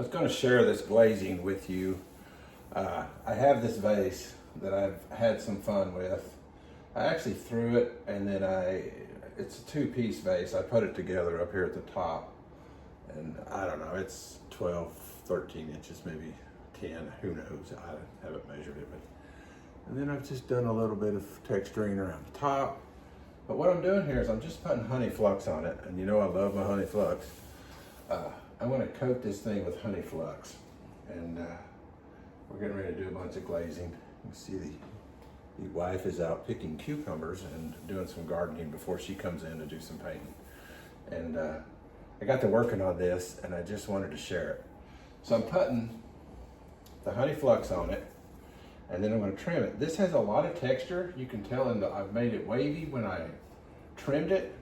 I was going to share this glazing with you. I have this vase that I've had some fun with. I actually threw it and then it's a two-piece vase. I put it together up here at the top. And I don't know, it's 12, 13 inches, maybe 10, who knows? I haven't measured it. And then I've just done a little bit of texturing around the top. But what I'm doing here is I'm just putting honey flux on it. And you know I love my honey flux. I'm going to coat this thing with honey flux, and we're getting ready to do a bunch of glazing. You can see the wife is out picking cucumbers and doing some gardening before she comes in to do some painting. And I got to working on this, and I just wanted to share it. So I'm putting the honey flux on it, and then I'm going to trim it. This has a lot of texture. You can tell I've made it wavy when I trimmed it.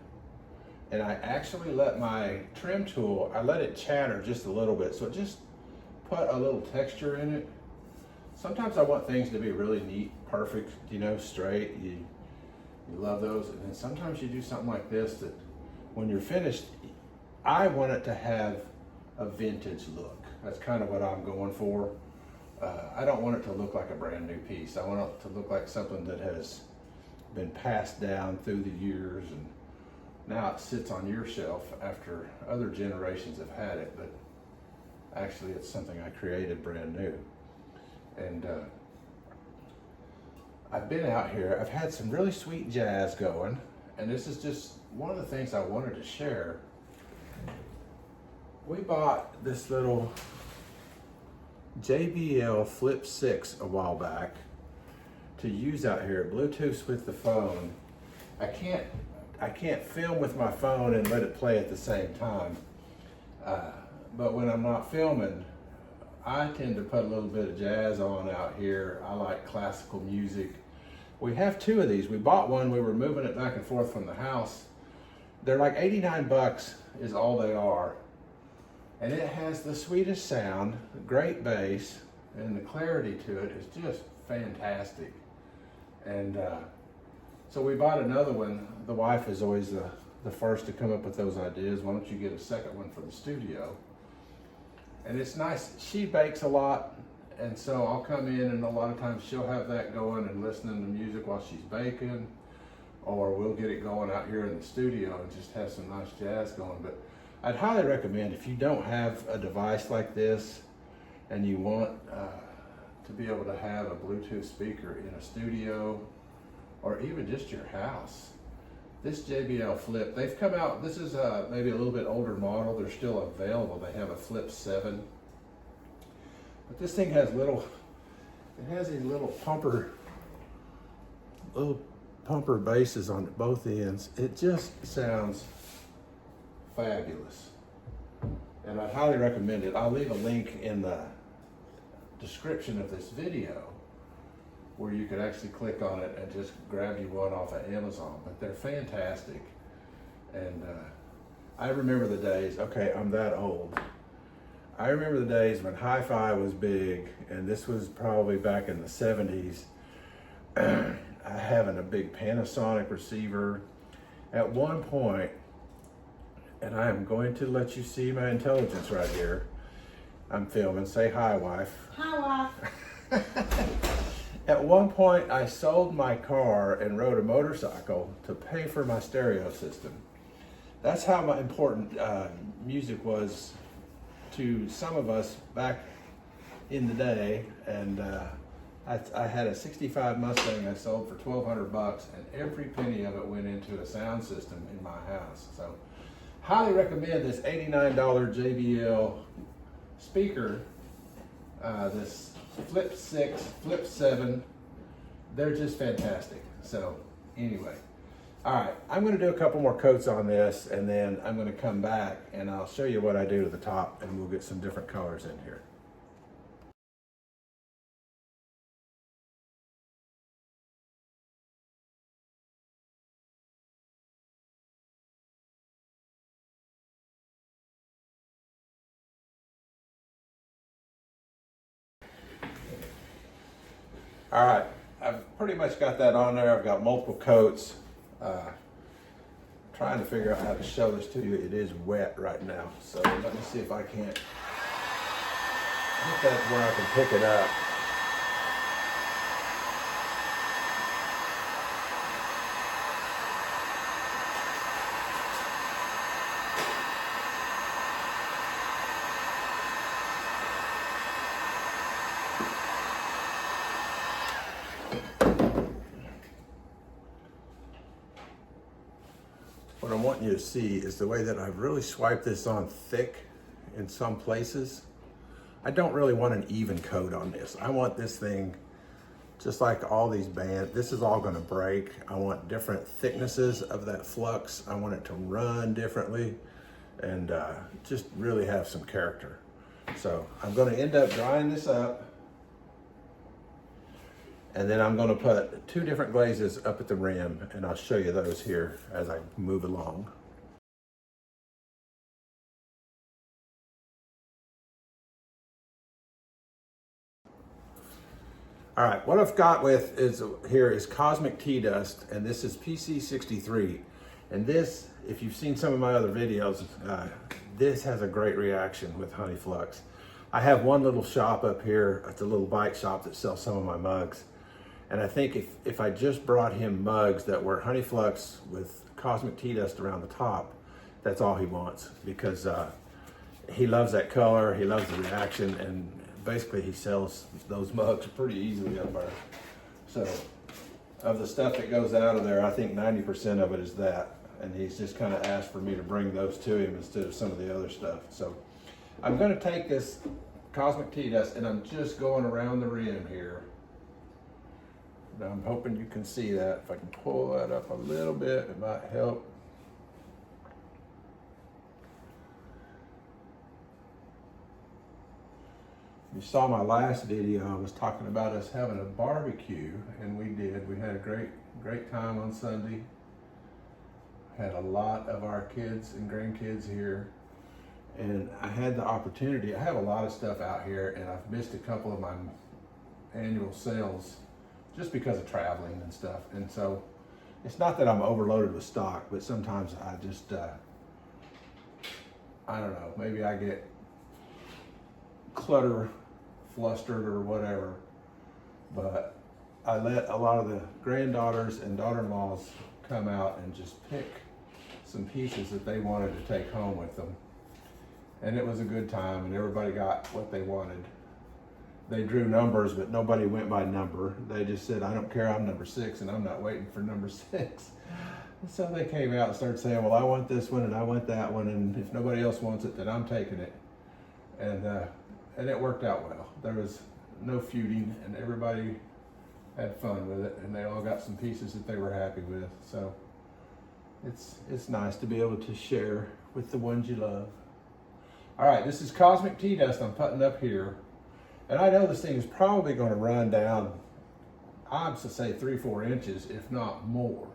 And I actually let my trim tool, I let it chatter just a little bit. So it just put a little texture in it. Sometimes I want things to be really neat, perfect, you know, straight. You love those. And then sometimes you do something like this that when you're finished, I want it to have a vintage look. That's kind of what I'm going for. I don't want it to look like a brand new piece. I want it to look like something that has been passed down through the years, and now it sits on your shelf after other generations have had it, but actually it's something I created brand new. And I've been out here, I've had some really sweet jazz going, and this is just one of the things I wanted to share. We bought this little JBL Flip 6 a while back to use out here. It Bluetooths with the phone. I can't film with my phone and let it play at the same time. But when I'm not filming, I tend to put a little bit of jazz on out here. I like classical music. We have two of these. We bought one, we were moving it back and forth from the house. They're like 89 bucks is all they are. And it has the sweetest sound, great bass, and the clarity to it is just fantastic. And so we bought another one. The wife is always the first to come up with those ideas. Why don't you get a second one for the studio? And it's nice. She bakes a lot, and so I'll come in, and a lot of times she'll have that going and listening to music while she's baking, or we'll get it going out here in the studio and just have some nice jazz going. But I'd highly recommend, if you don't have a device like this and you want to be able to have a Bluetooth speaker in a studio, or even just your house. This JBL Flip, they've come out, this is maybe a little bit older model. They're still available. They have a Flip 7. But this thing has it has these little pumper bases on both ends. It just sounds fabulous. And I'd highly recommend it. I'll leave a link in the description of this video where you could actually click on it and just grab you one off of Amazon. But they're fantastic. And I remember the days, okay, I'm that old. I remember the days when hi-fi was big, and this was probably back in the 70s. Having a big Panasonic receiver. At one point, and I am going to let you see my intelligence right here. I'm filming, say hi, wife. Hi, wife. At one point, I sold my car and rode a motorcycle to pay for my stereo system. That's how important music was to some of us back in the day. And I had a 65 Mustang I sold for $1,200, and every penny of it went into a sound system in my house. So, highly recommend this $89 JBL speaker, this Flip 6, Flip 7, they're just fantastic. So anyway, all right, I'm gonna do a couple more coats on this, and then I'm gonna come back and I'll show you what I do to the top, and we'll get some different colors in here. All right, I've pretty much got that on there. I've got multiple coats. Trying to figure out how to show this to you. It is wet right now, so let me see if I can't think that's where I can pick it up. What I want you to see is the way that I've really swiped this on thick in some places. I don't really want an even coat on this. I want this thing, just like all these bands, this is all gonna break. I want different thicknesses of that flux. I want it to run differently and just really have some character. So I'm gonna end up drying this up, and then I'm gonna put 2 different glazes up at the rim, and I'll show you those here as I move along. All right, what I've got with here is Cosmic Teadust, and this is PC63. And this, if you've seen some of my other videos, this has a great reaction with Honey Flux. I have one little shop up here, it's a little bike shop that sells some of my mugs. And I think if I just brought him mugs that were Honey Flux with Cosmic Teadust around the top, that's all he wants, because he loves that color, he loves the reaction, and basically he sells those mugs pretty easily up there. So of the stuff that goes out of there, I think 90% of it is that. And he's just kind of asked for me to bring those to him instead of some of the other stuff. So I'm going to take this Cosmic Teadust and I'm just going around the rim here. Now I'm hoping you can see that. If I can pull that up a little bit, it might help. You saw my last video, I was talking about us having a barbecue, and we did. We had a great time on Sunday. Had a lot of our kids and grandkids here, and I had the opportunity. I have a lot of stuff out here, and I've missed a couple of my annual sales just because of traveling and stuff. And so it's not that I'm overloaded with stock, but sometimes I just, I don't know, maybe I get flustered or whatever, but I let a lot of the granddaughters and daughter-in-laws come out and just pick some pieces that they wanted to take home with them, and it was a good time, and everybody got what they wanted. They drew numbers, but nobody went by number. They just said, I don't care, I'm number 6 and I'm not waiting for number 6. And so they came out and started saying, well, I want this one and I want that one, and if nobody else wants it, then I'm taking it. And it worked out well. There was no feuding, and everybody had fun with it, and they all got some pieces that they were happy with. So it's nice to be able to share with the ones you love. All right, this is Cosmic Teadust I'm putting up here. And I know this thing is probably going to run down, I'd say 3-4 inches, if not more.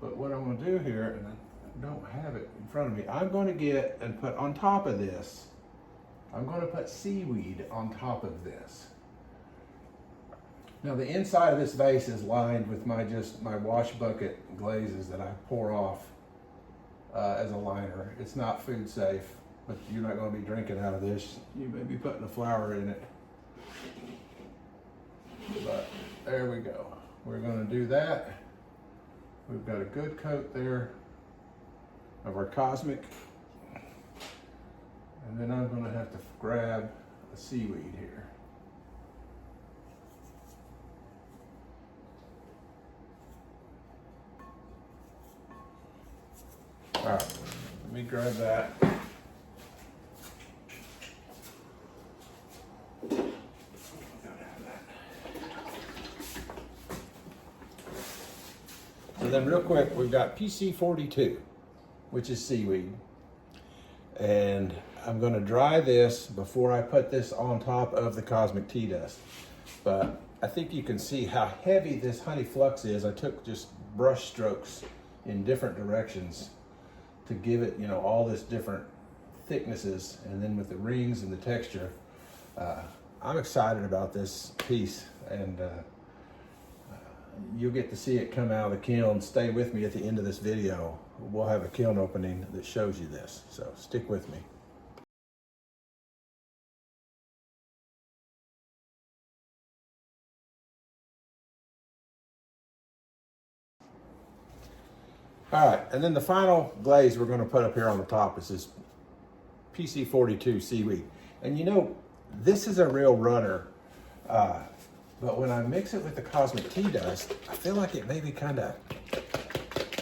But what I'm going to do here, and I don't have it in front of me, I'm going to get and put on top of this, I'm going to put seaweed on top of this. Now the inside of this vase is lined with my wash bucket glazes that I pour off as a liner. It's not food safe, but you're not going to be drinking out of this. You may be putting a flower in it. But there we go. We're going to do that. We've got a good coat there of our Cosmic. And then I'm going to have to grab a seaweed here. All right, let me grab that. So then real quick, we've got PC42, which is seaweed. And I'm going to dry this before I put this on top of the Cosmic Teadust. But I think you can see how heavy this Honey Flux is. I took just brush strokes in different directions to give it, you know, all this different thicknesses, and then with the rings and the texture. I'm excited about this piece, and you'll get to see it come out of the kiln. Stay with me at the end of this video. We'll have a kiln opening that shows you this, so stick with me. All right, and then the final glaze we're gonna put up here on the top is this PC42 Seaweed. And you know, this is a real runner, but when I mix it with the Cosmic Teadust, I feel like it maybe kind of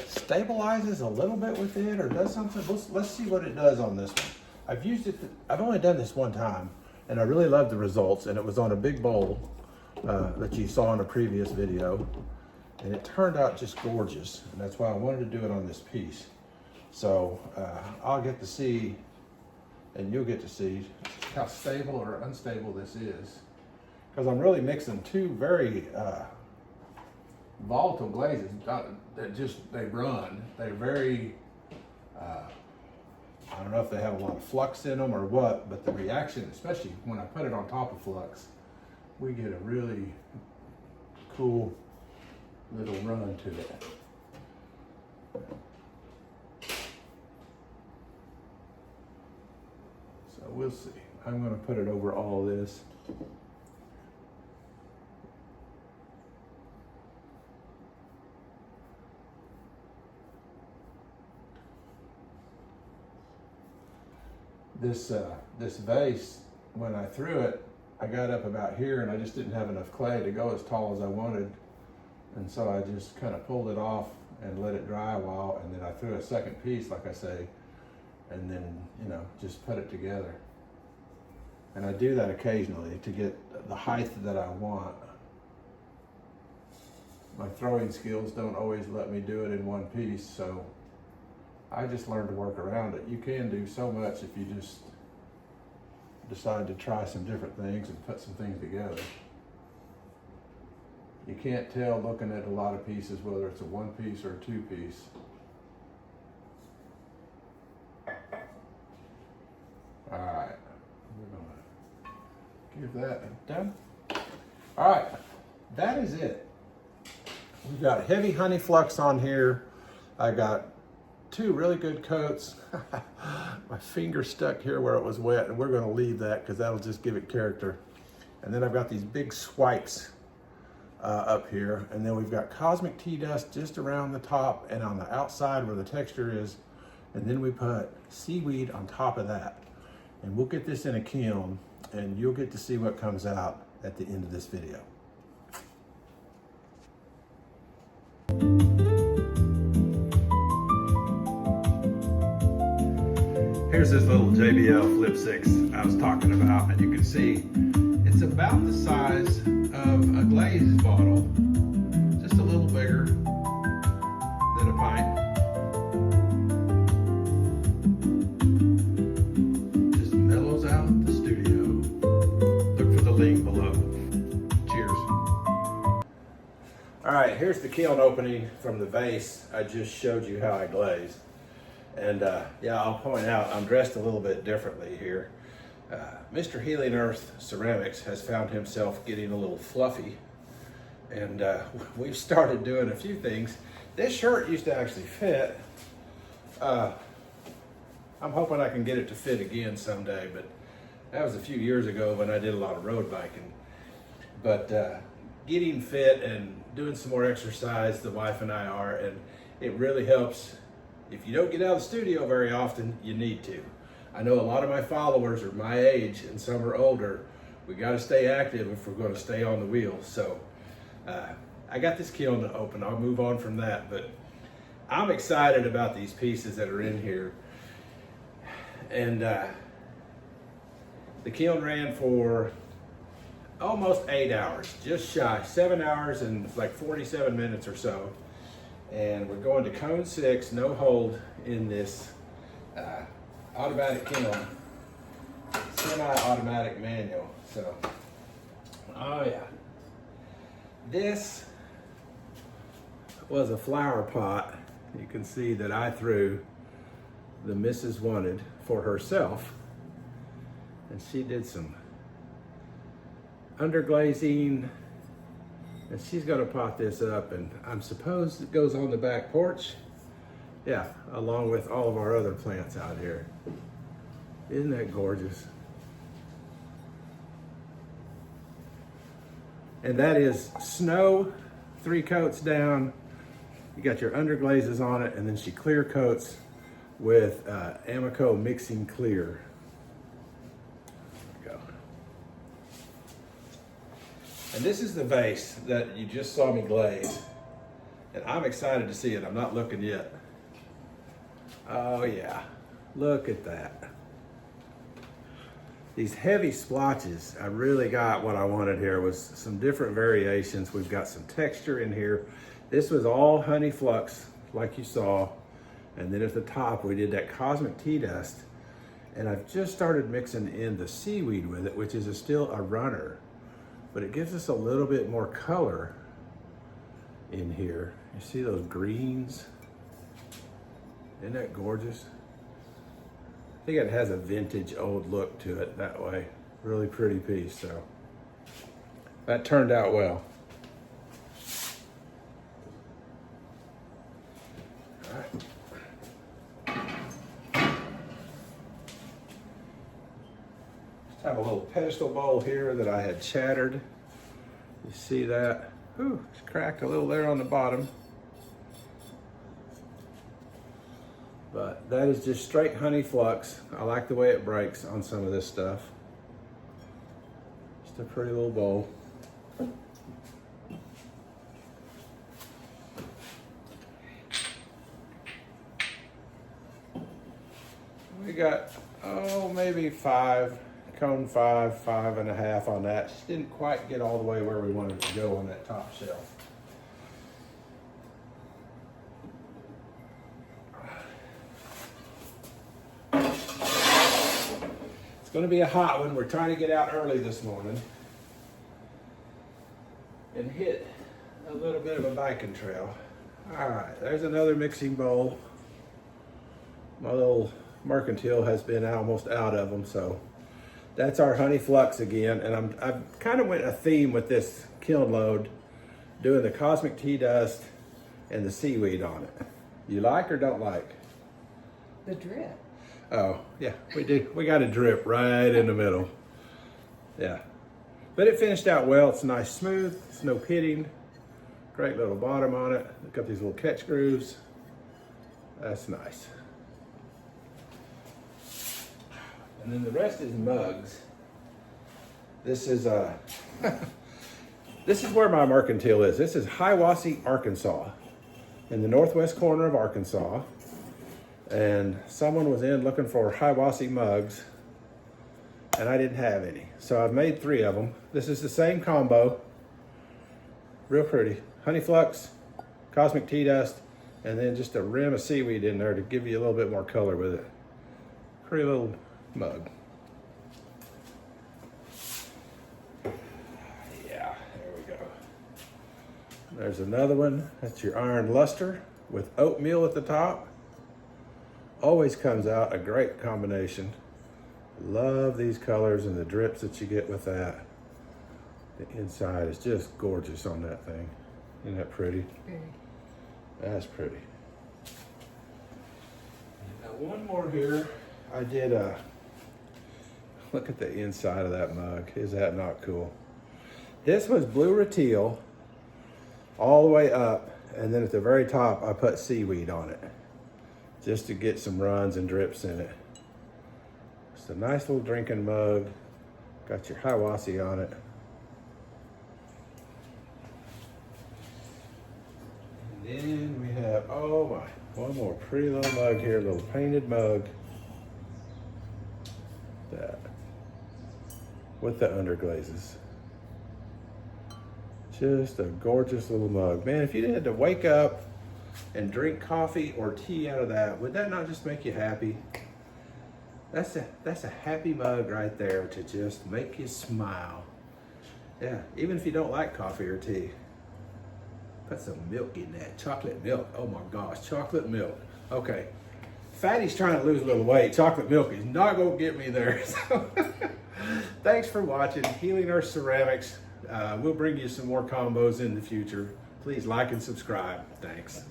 stabilizes a little bit with it or does something. Let's see what it does on this one. I've used it, I've only done this one time, and I really love the results, and it was on a big bowl that you saw in a previous video, and it turned out just gorgeous, and that's why I wanted to do it on this piece. So I'll get to see, and you'll get to see how stable or unstable this is, because I'm really mixing two very volatile glazes that they run. They're very, I don't know if they have a lot of flux in them or what, but the reaction, especially when I put it on top of flux, we get a really cool little run to it. So we'll see. I'm going to put it over all this. This vase, when I threw it, I got up about here and I just didn't have enough clay to go as tall as I wanted. And so I just kind of pulled it off and let it dry a while, and then I threw a second piece, like I say, and then, you know, just put it together. And I do that occasionally to get the height that I want. My throwing skills don't always let me do it in one piece, so I just learned to work around it. You can do so much if you just decide to try some different things and put some things together. You can't tell looking at a lot of pieces whether it's a one piece or a two piece. All right, we're gonna give that done. All right, that is it. We've got heavy honey flux on here. I got two really good coats. My finger stuck here where it was wet, and we're going to leave that because that'll just give it character. And then I've got these big swipes up here, and then we've got Cosmic Teadust just around the top and on the outside where the texture is, and then we put seaweed on top of that. And we'll get this in a kiln, and you'll get to see what comes out at the end of this video. Here's this little JBL Flip 6 I was talking about, and you can see it's about the size of a glazed bottle, just a little bigger than a pint. Just mellows out the studio. Look for the link below. Cheers. All right, here's the kiln opening from the vase I just showed you how I glaze. And yeah, I'll point out, I'm dressed a little bit differently here. Mr. Healing Earth Ceramics has found himself getting a little fluffy. And we've started doing a few things. This shirt used to actually fit. I'm hoping I can get it to fit again someday, but that was a few years ago when I did a lot of road biking. But getting fit and doing some more exercise, the wife and I are, and it really helps. If you don't get out of the studio very often, you need to. I know a lot of my followers are my age and some are older. We got to stay active if we're going to stay on the wheel. So I got this kiln to open. I'll move on from that, but I'm excited about these pieces that are in here. And the kiln ran for almost 8 hours, just shy, 7 hours and like 47 minutes or so. And we're going to cone 6, no hold, in this automatic kiln, semi-automatic manual. So, oh yeah. This was a flower pot. You can see that I threw the Mrs. Wanted for herself. And she did some underglazing. And she's gonna pot this up, and I'm supposed it goes on the back porch. Yeah, along with all of our other plants out here. Isn't that gorgeous? And that is snow, 3 coats down. You got your underglazes on it, and then she clear coats with Amaco Mixing Clear. There we go. And this is the vase that you just saw me glaze. And I'm excited to see it. I'm not looking yet. Oh yeah, look at that. These heavy splotches, I really got what I wanted here was some different variations. We've got some texture in here. This was all honey flux, like you saw. And then at the top, we did that cosmic Teadust. And I've just started mixing in the seaweed with it, which is still a runner. But it gives us a little bit more color in here. You see those greens? Isn't that gorgeous? I think it has a vintage old look to it that way. Really pretty piece, so that turned out well. All right. Just have a little pedestal bowl here that I had shattered. You see that? Ooh, it's cracked a little there on the bottom. But that is just straight honey flux. I like the way it breaks on some of this stuff. Just a pretty little bowl. We got, maybe cone 5.5 on that. Just didn't quite get all the way where we wanted it to go on that top shelf. It's going to be a hot one. We're trying to get out early this morning and hit a little bit of a biking trail. All right, there's another mixing bowl. My little mercantile has been almost out of them, so that's our honey flux again. And I've kind of went a theme with this kiln load, doing the cosmic Teadust and the seaweed on it. You like or don't like? The drip. Oh, yeah, we do. We got a drip right in the middle. Yeah. But it finished out well. It's nice smooth. It's no pitting. Great little bottom on it. Got these little catch grooves. That's nice. And then the rest is mugs. This is this is where my mercantile is. This is Hiawassee, Arkansas, in the northwest corner of Arkansas. And someone was in looking for Hiawassee mugs, and I didn't have any. So I've made 3 of them. This is the same combo. Real pretty. Honey flux, cosmic Teadust, and then just a rim of seaweed in there to give you a little bit more color with it. Pretty little mug. Yeah, there we go. There's another one. That's your iron lustre with oatmeal at the top. Always comes out a great combination. Love these colors and the drips that you get with that. The inside is just gorgeous on that thing. Isn't that pretty? Very. That's pretty. Now one more here. I did look at the inside of that mug. Is that not cool? This was blue Rutile all the way up, and then at the very top I put seaweed on it, just to get some runs and drips in it. It's a nice little drinking mug. Got your Hiawassee on it. And then we have, oh my, one more pretty little mug here, a little painted mug. That. With the underglazes. Just a gorgeous little mug. Man, if you had to wake up and drink coffee or tea out of that, would that not just make you happy? That's a happy mug right there to just make you smile. Yeah, even if you don't like coffee or tea. Put some milk in that, chocolate milk. Oh my gosh, chocolate milk. Okay, Fatty's trying to lose a little weight. Chocolate milk is not gonna get me there. So thanks for watching Healing Earth Ceramics. We'll bring you some more combos in the future. Please like and subscribe. Thanks.